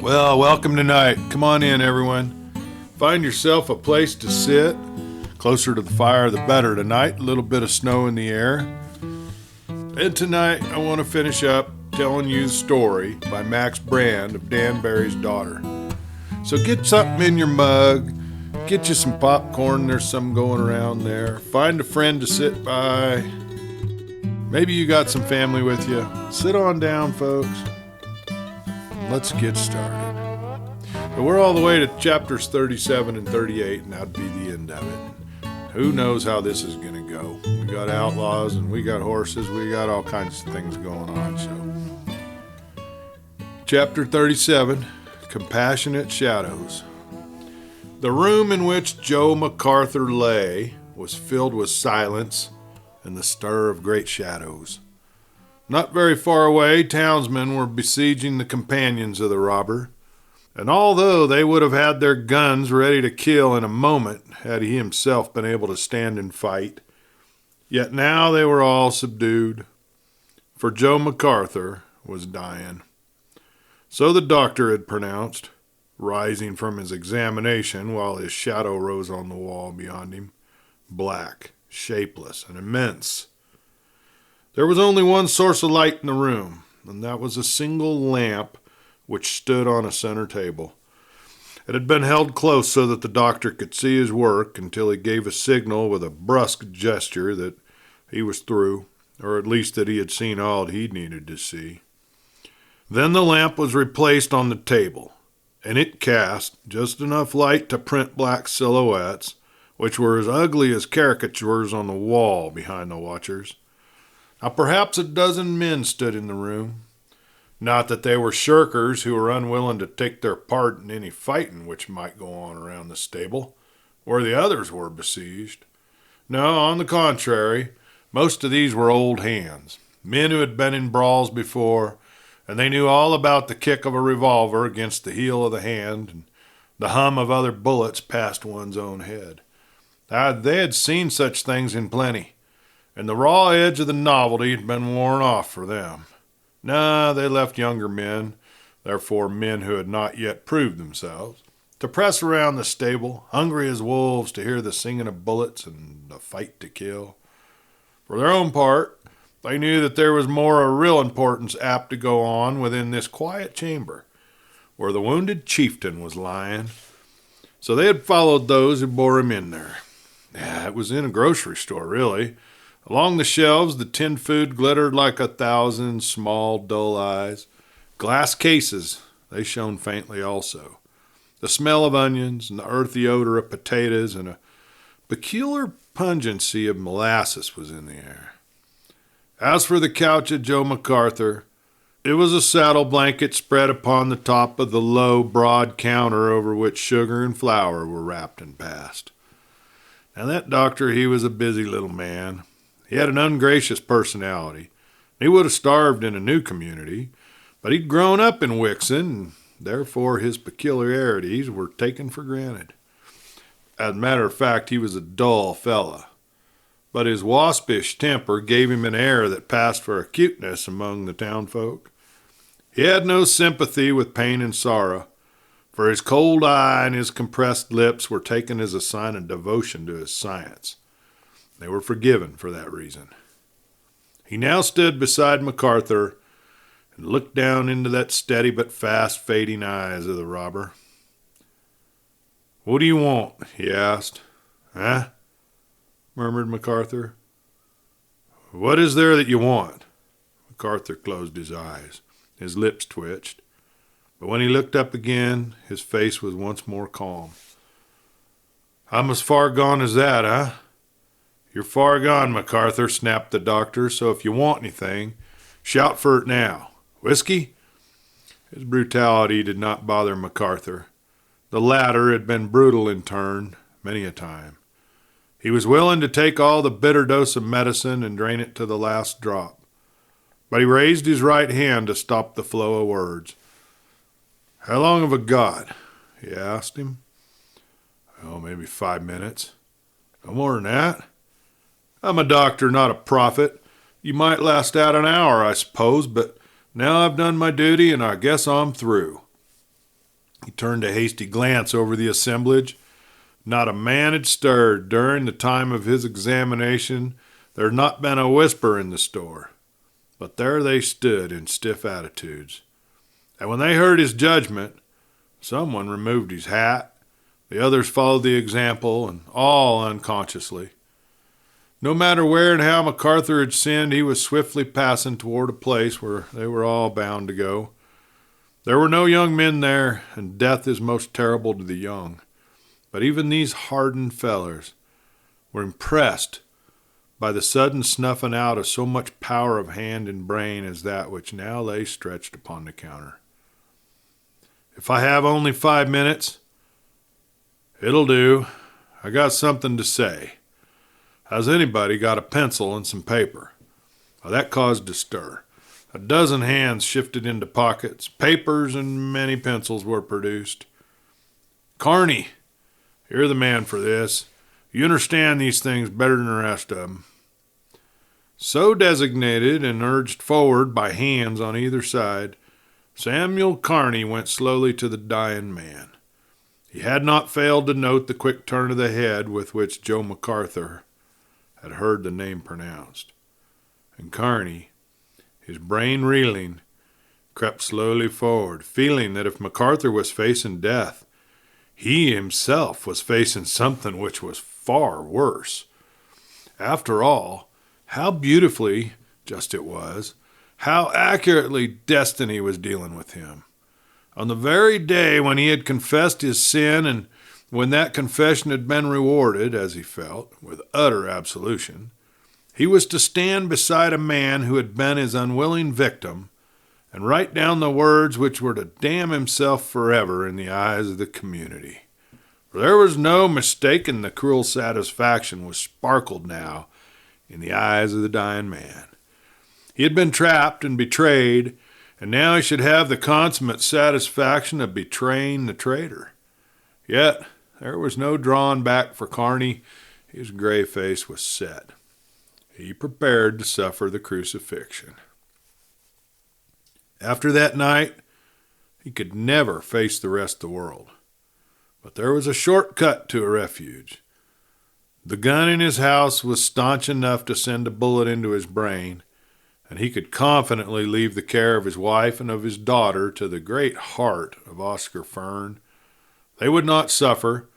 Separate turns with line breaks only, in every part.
Well, welcome tonight. Come on in, everyone. Find yourself a place to sit. Closer to the fire, the better tonight. A little bit of snow in the air. And tonight, I want to finish up telling you the story by Max Brand of Dan Barry's daughter. So get something in your mug. Get you some popcorn. There's some going around there. Find a friend to sit by. Maybe you got some family with you. Sit on down, folks. Let's get started. But we're all the way to chapters 37 and 38, and that'd be the end of it. Who knows how this is going to go? We got outlaws, and we got horses. We got all kinds of things going on. So, chapter 37, Compassionate Shadows. The room in which Joe MacArthur lay was filled with silence and the stir of great shadows. Not very far away, townsmen were besieging the companions of the robber, and although they would have had their guns ready to kill in a moment had he himself been able to stand and fight, yet now they were all subdued, for Joe MacArthur was dying. So the doctor had pronounced, rising from his examination while his shadow rose on the wall beyond him, black, shapeless, and immense. There was only one source of light in the room, and that was a single lamp which stood on a center table. It had been held close so that the doctor could see his work until he gave a signal with a brusque gesture that he was through, or at least that he had seen all he needed to see. Then the lamp was replaced on the table, and it cast just enough light to print black silhouettes, which were as ugly as caricatures on the wall behind the watchers. Now perhaps a dozen men stood in the room. Not that they were shirkers who were unwilling to take their part in any fighting which might go on around the stable, where the others were besieged. No, on the contrary, most of these were old hands, men who had been in brawls before, and they knew all about the kick of a revolver against the heel of the hand and the hum of other bullets past one's own head. They had seen such things in plenty, and the raw edge of the novelty had been worn off for them. No, they left younger men, therefore men who had not yet proved themselves, to press around the stable, hungry as wolves to hear the singing of bullets and the fight to kill. For their own part, they knew that there was more of real importance apt to go on within this quiet chamber, where the wounded chieftain was lying. So they had followed those who bore him in there. It was in a grocery store, really. Along the shelves, the tinned food glittered like 1,000 small, dull eyes. Glass cases, they shone faintly also. The smell of onions and the earthy odor of potatoes and a peculiar pungency of molasses was in the air. As for the couch of Joe MacArthur, it was a saddle blanket spread upon the top of the low, broad counter over which sugar and flour were wrapped and passed. Now that doctor, he was a busy little man. He had an ungracious personality. He would have starved in a new community, but he'd grown up in Wixon, and therefore his peculiarities were taken for granted. As a matter of fact, he was a dull fella, but his waspish temper gave him an air that passed for acuteness among the townfolk. He had no sympathy with pain and sorrow, for his cold eye and his compressed lips were taken as a sign of devotion to his science. They were forgiven for that reason. He now stood beside MacArthur and looked down into that steady but fast fading eyes of the robber. "What do you want?" he asked. "Huh?" murmured MacArthur. "What is there that you want?" MacArthur closed his eyes. His lips twitched. But when he looked up again, his face was once more calm. "I'm as far gone as that, huh?" "You're far gone, MacArthur," snapped the doctor, "so if you want anything, shout for it now. Whiskey?" His brutality did not bother MacArthur. The latter had been brutal in turn, many a time. He was willing to take all the bitter dose of medicine and drain it to the last drop. But he raised his right hand to stop the flow of words. "How long have I got?" he asked him. "Oh, maybe 5 minutes." "No more than that?" "I'm a doctor, not a prophet. You might last out an hour, I suppose, but now I've done my duty and I guess I'm through." He turned a hasty glance over the assemblage. Not a man had stirred. During the time of his examination, there had not been a whisper in the store. But there they stood in stiff attitudes. And when they heard his judgment, someone removed his hat. The others followed the example, and all unconsciously. No matter where and how MacArthur had sinned, he was swiftly passing toward a place where they were all bound to go. There were no young men there, and death is most terrible to the young. But even these hardened fellers were impressed by the sudden snuffing out of so much power of hand and brain as that which now lay stretched upon the counter. If I have only 5 minutes, it'll do. I got something to say. Has anybody got a pencil and some paper? Well, that caused a stir. A dozen hands shifted into pockets. Papers and many pencils were produced. Carney, you're the man for this. You understand these things better than the rest of them. So designated and urged forward by hands on either side, Samuel Carney went slowly to the dying man. He had not failed to note the quick turn of the head with which Joe MacArthur had heard the name pronounced. And Carney, his brain reeling, crept slowly forward, feeling that if MacArthur was facing death, he himself was facing something which was far worse. After all, how beautifully just it was, how accurately destiny was dealing with him. On the very day when he had confessed his sin, and when that confession had been rewarded, as he felt, with utter absolution, he was to stand beside a man who had been his unwilling victim and write down the words which were to damn himself forever in the eyes of the community. For there was no mistaking the cruel satisfaction which sparkled now in the eyes of the dying man. He had been trapped and betrayed, and now he should have the consummate satisfaction of betraying the traitor. Yet there was no drawing back for Carney. His gray face was set. He prepared to suffer the crucifixion. After that night, he could never face the rest of the world. But there was a short cut to a refuge. The gun in his house was staunch enough to send a bullet into his brain, and he could confidently leave the care of his wife and of his daughter to the great heart of Oscar Fern. They would not suffer.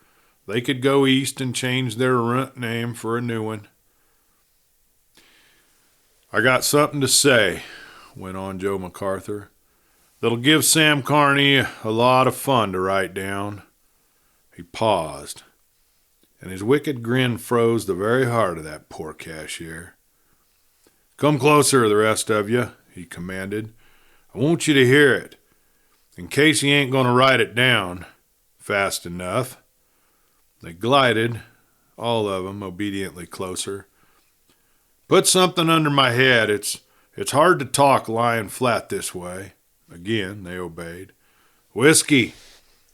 They could go east and change their runt name for a new one. I got something to say, went on Joe MacArthur, that'll give Sam Carney a lot of fun to write down. He paused, and his wicked grin froze the very heart of that poor cashier. Come closer, the rest of you, he commanded. I want you to hear it, in case he ain't going to write it down fast enough. They glided, all of them, obediently closer. Put something under my head. It's hard to talk lying flat this way. Again, they obeyed. Whiskey.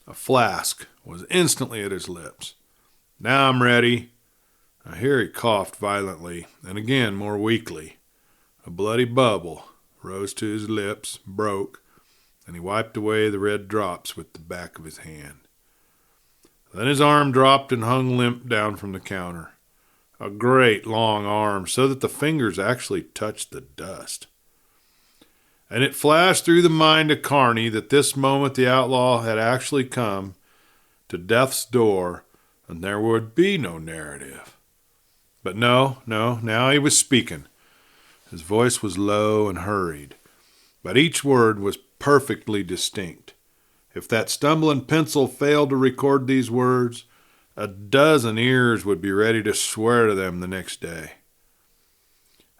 A flask was instantly at his lips. Now I'm ready. Here he coughed violently, and again more weakly. A bloody bubble rose to his lips, broke, and he wiped away the red drops with the back of his hand. Then his arm dropped and hung limp down from the counter. A great long arm, so that the fingers actually touched the dust. And it flashed through the mind of Carney that this moment the outlaw had actually come to death's door, and there would be no narrative. But no, now he was speaking. His voice was low and hurried, but each word was perfectly distinct. If that stumbling pencil failed to record these words, a dozen ears would be ready to swear to them the next day.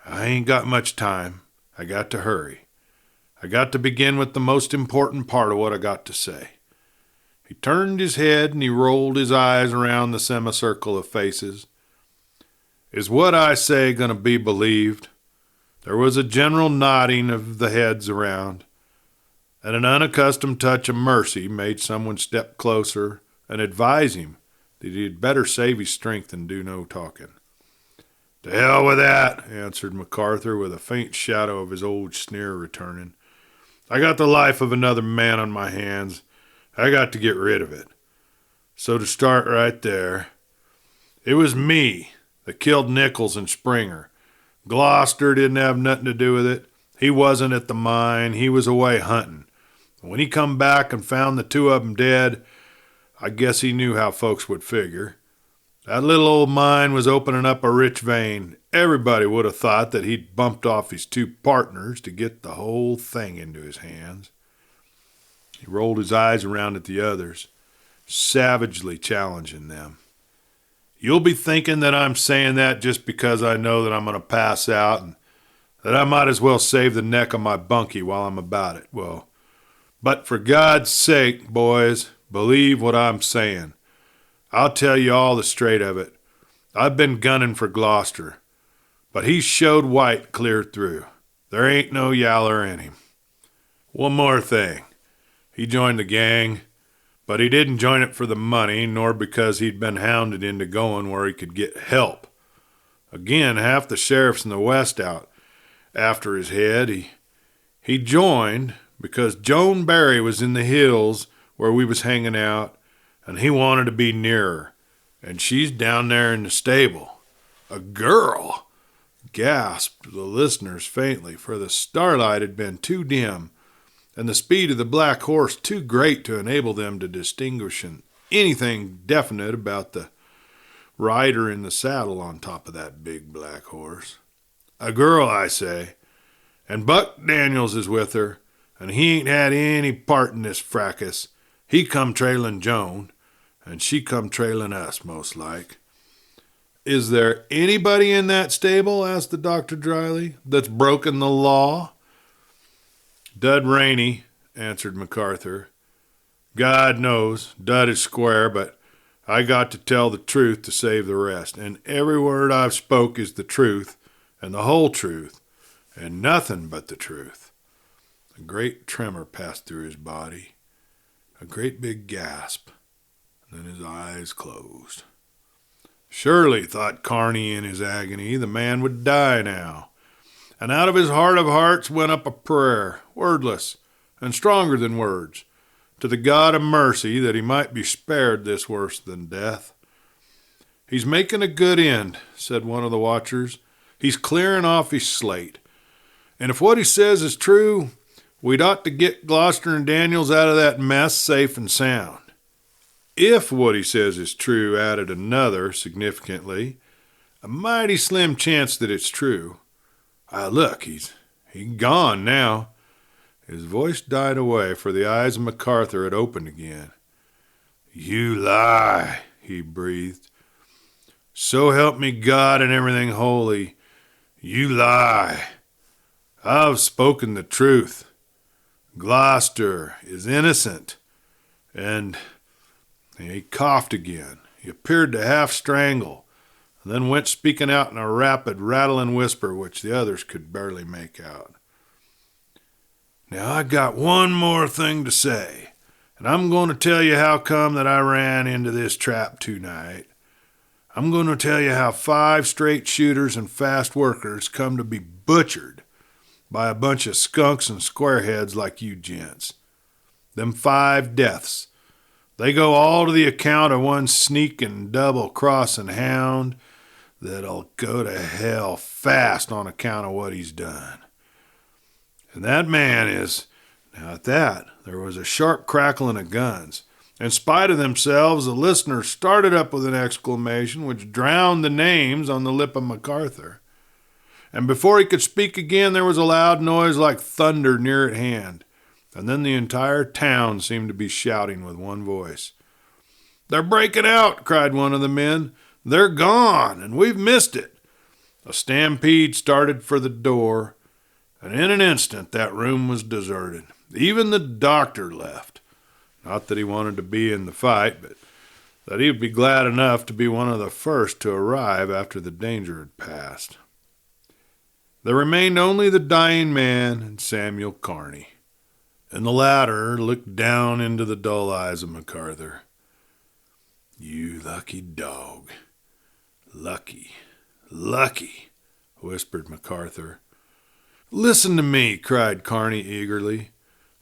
I ain't got much time. I got to hurry. I got to begin with the most important part of what I got to say. He turned his head and he rolled his eyes around the semicircle of faces. Is what I say going to be believed? There was a general nodding of the heads around, and an unaccustomed touch of mercy made someone step closer and advise him that he had better save his strength and do no talking. To hell with that, answered MacArthur, with a faint shadow of his old sneer returning. I got the life of another man on my hands, I got to get rid of it. So to start right there, it was me that killed Nichols and Springer. Gloucester didn't have nothing to do with it. He wasn't at the mine. He was away hunting. When he come back and found the two of them dead, I guess he knew how folks would figure. That little old mine was opening up a rich vein. Everybody would have thought that he'd bumped off his two partners to get the whole thing into his hands. He rolled his eyes around at the others, savagely challenging them. You'll be thinking that I'm saying that just because I know that I'm going to pass out and that I might as well save the neck of my bunkie while I'm about it. Well, but for God's sake, boys, believe what I'm saying. I'll tell you all the straight of it. I've been gunning for Gloucester, but he showed white clear through. There ain't no yaller in him. One more thing. He joined the gang, but he didn't join it for the money, nor because he'd been hounded into going where he could get help. Again, half the sheriffs in the West out after his head. He joined because Joan Barry was in the hills where we was hanging out, and he wanted to be nearer. And she's down there in the stable. A girl! Gasped the listeners faintly, for the starlight had been too dim, and the speed of the black horse too great to enable them to distinguish anything definite about the rider in the saddle on top of that big black horse. A girl, I say, and Buck Daniels is with her, and he ain't had any part in this fracas. He come trailing Joan, and she come trailing us, most like. Is there anybody in that stable, asked the doctor dryly, that's broken the law? Dud Rainey, answered MacArthur. God knows, Dud is square, but I got to tell the truth to save the rest, and every word I've spoke is the truth, and the whole truth, and nothing but the truth. A great tremor passed through his body, a great big gasp, and then his eyes closed. Surely, thought Kearney in his agony, the man would die now. And out of his heart of hearts went up a prayer, wordless and stronger than words, to the God of mercy that he might be spared this worse than death. He's making a good end, said one of the watchers. He's clearing off his slate. And if what he says is true, we'd ought to get Gloucester and Daniels out of that mess safe and sound. If what he says is true, added another significantly, a mighty slim chance that it's true. Look, he's gone now. His voice died away, for the eyes of MacArthur had opened again. You lie, he breathed. So help me God and everything holy, you lie. I've spoken the truth. Gloucester is innocent. And he coughed again. He appeared to half strangle, and then went speaking out in a rapid, rattling whisper which the others could barely make out. Now I got one more thing to say, and I'm going to tell you how come that I ran into this trap tonight. I'm going to tell you how 5 straight shooters and fast workers come to be butchered by a bunch of skunks and squareheads like you gents. Them 5 deaths. They go all to the account of one sneaking, double-crossing hound that'll go to hell fast on account of what he's done. And that man is... Now at that, there was a sharp crackling of guns. In spite of themselves, the listeners started up with an exclamation which drowned the names on the lip of MacArthur. And before he could speak again, there was a loud noise like thunder near at hand. And then the entire town seemed to be shouting with one voice. They're breaking out, cried one of the men. They're gone, and we've missed it. A stampede started for the door, and in an instant that room was deserted. Even the doctor left. Not that he wanted to be in the fight, but that he would be glad enough to be one of the first to arrive after the danger had passed. There remained only the dying man and Samuel Kearney, and the latter looked down into the dull eyes of MacArthur. You lucky dog. Lucky, whispered MacArthur. Listen to me, cried Kearney eagerly.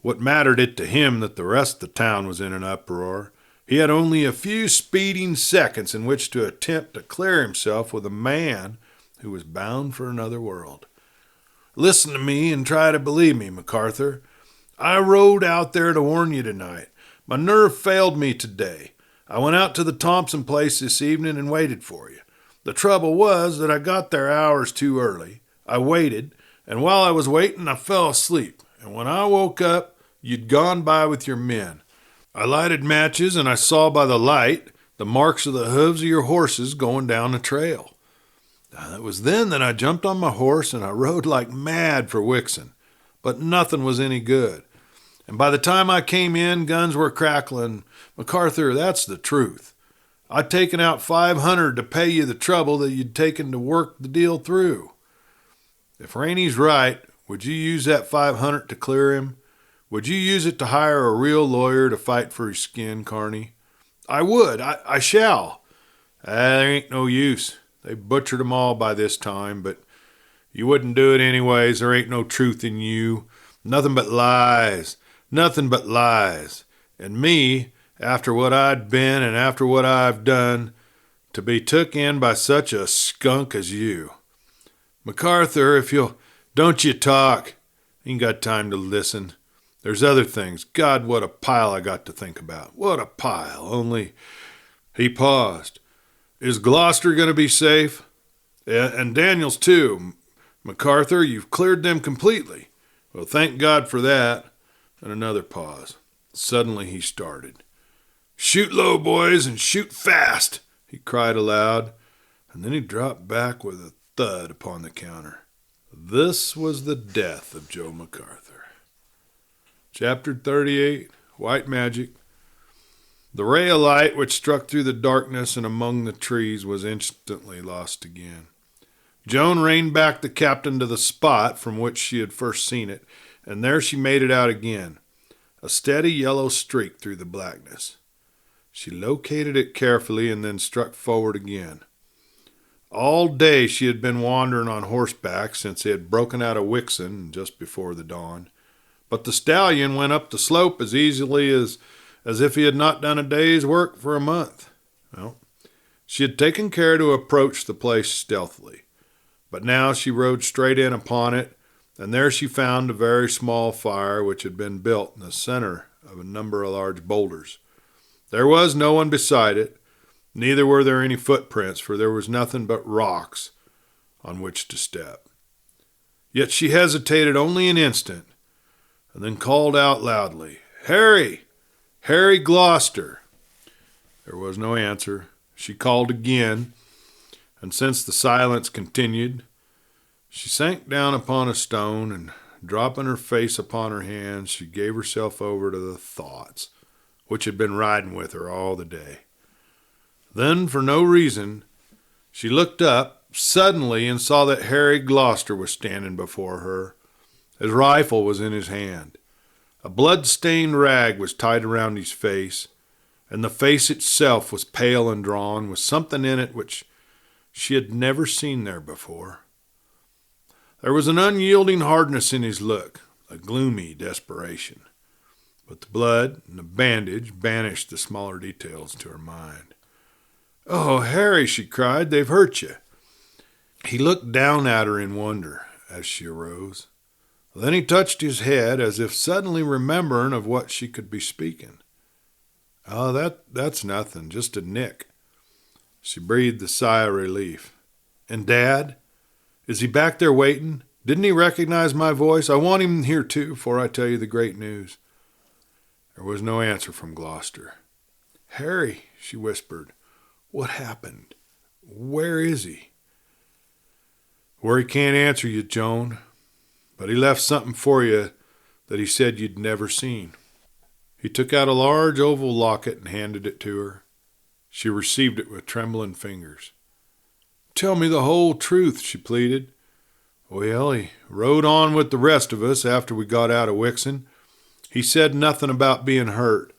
What mattered it to him that the rest of the town was in an uproar? He had only a few speeding seconds in which to attempt to clear himself with a man who was bound for another world. Listen to me and try to believe me, MacArthur. I rode out there to warn you tonight. My nerve failed me today. I went out to the Thompson place this evening and waited for you. The trouble was that I got there hours too early. I waited, and while I was waiting, I fell asleep. And when I woke up, you'd gone by with your men. I lighted matches, and I saw by the light the marks of the hooves of your horses going down the trail. It was then that I jumped on my horse, and I rode like mad for Wixon. But nothing was any good. And by the time I came in, guns were crackling. MacArthur, that's the truth. I'd taken out $500 to pay you the trouble that you'd taken to work the deal through. If Rainey's right, would you use that $500 to clear him? Would you use it to hire a real lawyer to fight for his skin, Carney? I would. I shall. There ain't no use. They butchered 'em all by this time, but you wouldn't do it anyways. There ain't no truth in you. Nothing but lies. Nothing but lies. And me, after what I'd been and after what I've done, to be took in by such a skunk as you. MacArthur, if you'll... Don't you talk. Ain't got time to listen. There's other things. God, what a pile I got to think about. What a pile. Only... He paused. Is Gloucester going to be safe? And Daniels, too. MacArthur, you've cleared them completely. Well, thank God for that. And another pause. Suddenly he started. Shoot low, boys, and shoot fast, he cried aloud, and then he dropped back with a thud upon the counter. This was the death of Joe MacArthur. Chapter 38, White Magic. The ray of light which struck through the darkness and among the trees was instantly lost again. Joan reined back the captain to the spot from which she had first seen it, and there she made it out again, a steady yellow streak through the blackness. She located it carefully and then struck forward again. All day she had been wandering on horseback since they had broken out of Wixon just before the dawn, but the stallion went up the slope as easily as if he had not done a day's work for a month. Well, she had taken care to approach the place stealthily, but now she rode straight in upon it, and there she found a very small fire which had been built in the center of a number of large boulders. There was no one beside it, neither were there any footprints, for there was nothing but rocks on which to step. Yet she hesitated only an instant, and then called out loudly, Harry! Harry Gloucester! There was no answer. She called again, and since the silence continued, she sank down upon a stone, and dropping her face upon her hands, she gave herself over to the thoughts which had been riding with her all the day. Then, for no reason, she looked up suddenly and saw that Harry Gloucester was standing before her. His rifle was in his hand. A blood-stained rag was tied around his face, and the face itself was pale and drawn, with something in it which she had never seen there before. There was an unyielding hardness in his look, a gloomy desperation. But the blood and the bandage banished the smaller details to her mind. "Oh, Harry," she cried, "they've hurt you." He looked down at her in wonder as she arose. Then he touched his head as if suddenly remembering of what she could be speaking. "Oh, that's nothing, just a nick." She breathed a sigh of relief. "And Dad? Is he back there waiting? Didn't he recognize my voice? I want him here too, before I tell you the great news." There was no answer from Gloucester. "Harry," she whispered, "what happened? Where is he?" "Where he can't answer you, Joan. But he left something for you that he said you'd never seen." He took out a large oval locket and handed it to her. She received it with trembling fingers. "Tell me the whole truth," she pleaded. "Well, he rode on with the rest of us after we got out of Wixon. He said nothing about being hurt,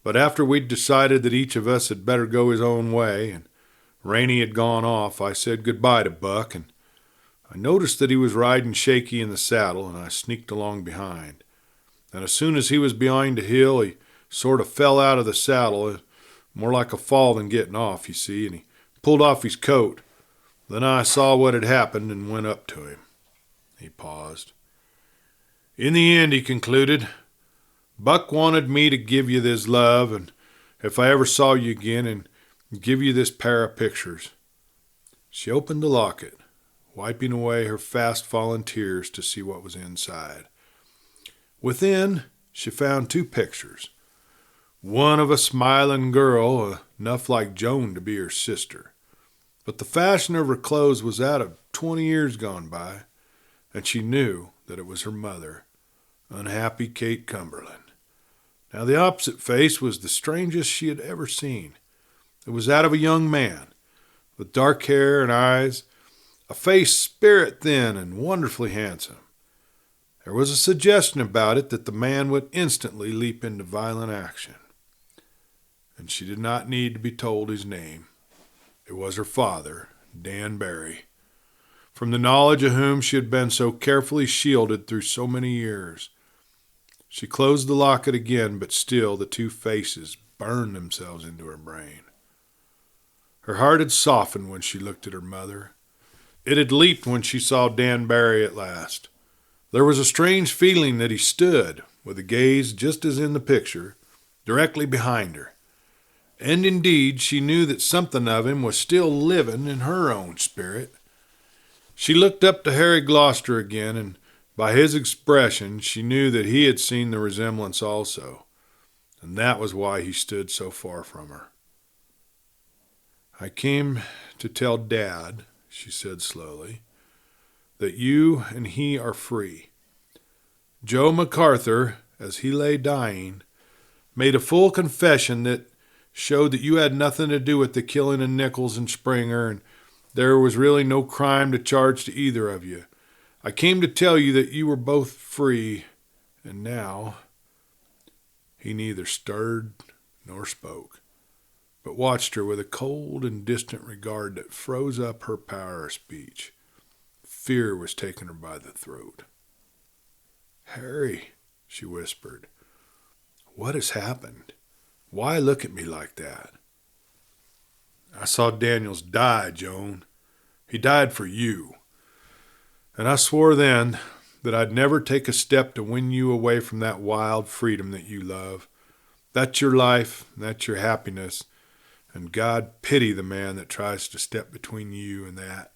but after we'd decided that each of us had better go his own way, and Rainey had gone off, I said goodbye to Buck, and I noticed that he was riding shaky in the saddle, and I sneaked along behind. And as soon as he was behind a hill, he sort of fell out of the saddle, more like a fall than getting off, you see, and he pulled off his coat. Then I saw what had happened and went up to him. He paused. In the end, he concluded, Buck wanted me to give you this love, and if I ever saw you again, and give you this pair of pictures. She opened the locket, wiping away her fast-falling tears to see what was inside. Within, she found 2 pictures. One of a smiling girl, enough like Joan to be her sister. But the fashion of her clothes was that of 20 years gone by, and she knew that it was her mother, unhappy Kate Cumberland. Now the opposite face was the strangest she had ever seen. It was that of a young man, with dark hair and eyes, a face spirit thin and wonderfully handsome. There was a suggestion about it that the man would instantly leap into violent action. And she did not need to be told his name. It was her father, Dan Barry, from the knowledge of whom she had been so carefully shielded through so many years. She closed the locket again, but still the 2 faces burned themselves into her brain. Her heart had softened when she looked at her mother. It had leaped when she saw Dan Barry at last. There was a strange feeling that he stood, with a gaze just as in the picture, directly behind her. And indeed, she knew that something of him was still living in her own spirit. She looked up to Harry Gloucester again, and by his expression, she knew that he had seen the resemblance also, and that was why he stood so far from her. I came to tell Dad, she said slowly, that you and he are free. Joe MacArthur, as he lay dying, made a full confession that showed that you had nothing to do with the killing of Nichols and Springer, and there was really no crime to charge to either of you. I came to tell you that you were both free, and now... He neither stirred nor spoke, but watched her with a cold and distant regard that froze up her power of speech. Fear was taking her by the throat. Harry, she whispered, what has happened? Why look at me like that? I saw Daniels die, Joan. He died for you. And I swore then that I'd never take a step to win you away from that wild freedom that you love. That's your life, that's your happiness, and God pity the man that tries to step between you and that.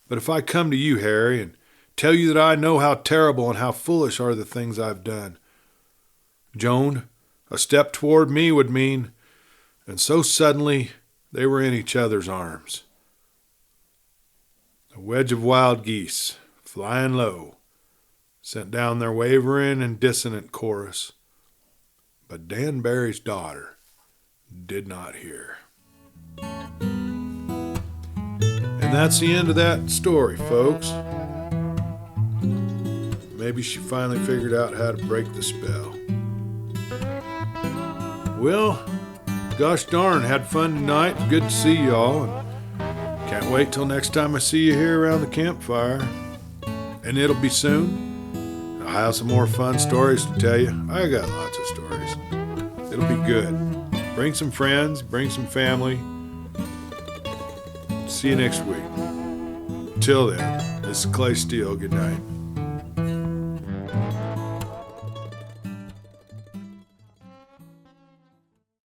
But if I come to you, Harry, and tell you that I know how terrible and how foolish are the things I've done, Joan, a step toward me would mean, and so suddenly they were in each other's arms. A wedge of wild geese, flying low, sent down their wavering and dissonant chorus. But Dan Barry's daughter did not hear. And that's the end of that story, folks. Maybe she finally figured out how to break the spell. Well, gosh darn, had fun tonight. Good to see y'all. And can't wait till next time I see you here around the campfire. And it'll be soon. I'll have some more fun stories to tell you. I got lots of stories. It'll be good. Bring some friends, bring some family. See you next week. Till then, this is Clay Steele. Good night.